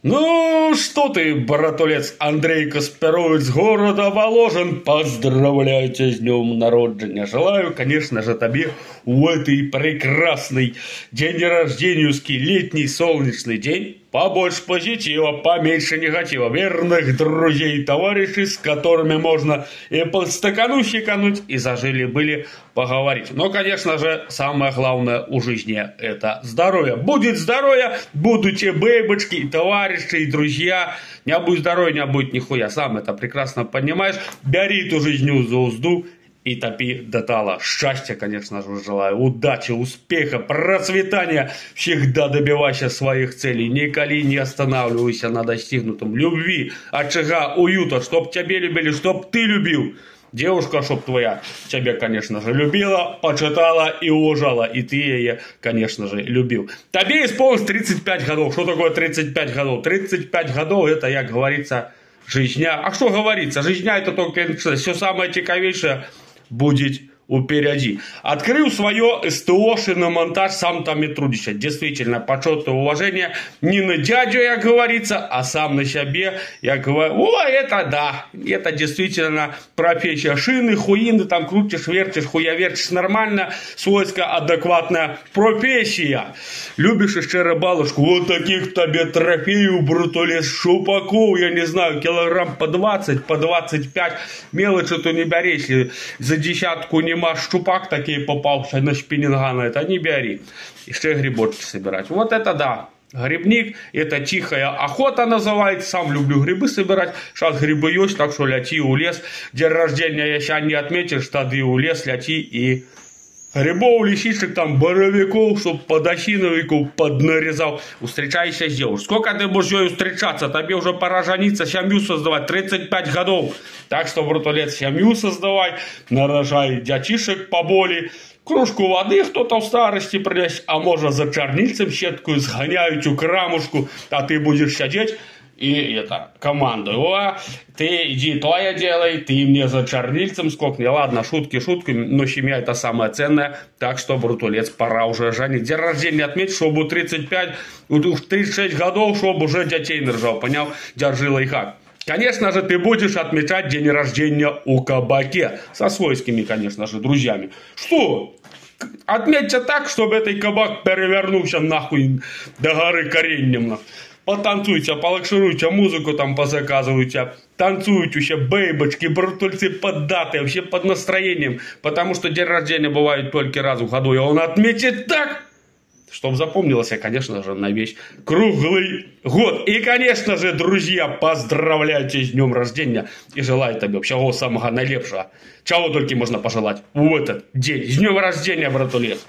Ну, что ты, братулец Андрей Каспирович с города Воложен, поздравляю тебя с днем народжения. Желаю, конечно же, тебе в этой прекрасный день рожденьевский, летний солнечный день побольше позитива, поменьше негатива, верных друзей и товарищей, с которыми можно и по стакану щекануть, и зажили-были поговорить. Но, конечно же, самое главное у жизни – это здоровье. Будет здоровье, будут те бейбочки, и товарищи, и друзья. Не будет здоровья, не будет нихуя. Сам это прекрасно понимаешь. Бери эту жизнь за узду и топи до тала. Счастья, конечно же, желаю. Удачи, успеха, процветания. Всегда добивайся своих целей. Николи не останавливайся на достигнутом. Любви, очага, уюта. Чтоб тебя любили, чтоб ты любил. Девушка, чтоб твоя, тебя, конечно же, любила, почитала и уважала. И ты ее, конечно же, любил. Тебе исполнилось 35 годов. Что такое 35 годов? 35 годов, это, как говорится, жизня. А что говорится? Жизня это только все самое цікавейшее будет упереди. Открыл свое СТО, шиномонтаж, сам там и трудишься. Действительно, почет и уважение не на дядю, как говорится, а сам на себе. Я говорю, о, это да, это действительно профессия. Шины, хуины, там крутишь, вертишь, хуя вертишь, нормально, свойская, адекватная профессия. Любишь еще рыбалушку, вот таких тебе трофеев, братулец, шупаков, я не знаю, килограмм по 20, по 25, мелочи то не бери, если за десятку не щупак такие попался на шпинингана, это не бери. Еще грибочки собирать. Вот это да. Грибник, это тихая охота называется. Сам люблю грибы собирать. Сейчас грибы есть, так что ляти у лес. День рождения, если не отметишь, тогда у лес ляти и грибов, лисичек, там, боровиков, чтоб подосиновиков поднарезал. Встречайся с девушкой. Сколько ты будешь ее встречаться? Тебе уже пора жениться, семью создавать. 35 годов. Так что, братулец, семью создавай. Нарожай дятишек поболее. Кружку воды кто-то в старости принес. А может за чернильцем щетку сгоняют у крамушку. А ты будешь сидеть и это, командую. О, ты иди твое делай, ты мне за чернильцем скокни. Ладно, шутки шутками, но семья это самое ценное. Так что, братулец, пора уже женить. День рождения отметь, чтобы 35, 36 годов, чтобы уже детей нарожал. Понял? Держи лайфхак. Конечно же, ты будешь отмечать день рождения у кабаке. Со свойскими, конечно же, друзьями. Что? Отметьте так, чтобы этот кабак перевернулся нахуй до горы коренем. Потанцуйте, полакшируйте, музыку там позаказывайте. Танцуйте вообще, бейбочки, братульцы поддаты, вообще под настроением. Потому что день рождения бывает только раз в году. И он отметит так, чтобы запомнилось, конечно же, на весь круглый год. И, конечно же, друзья, поздравляю тебя с днем рождения. И желаю тебе всего самого наилепшего. Чего только можно пожелать в этот день. С днем рождения, братулец.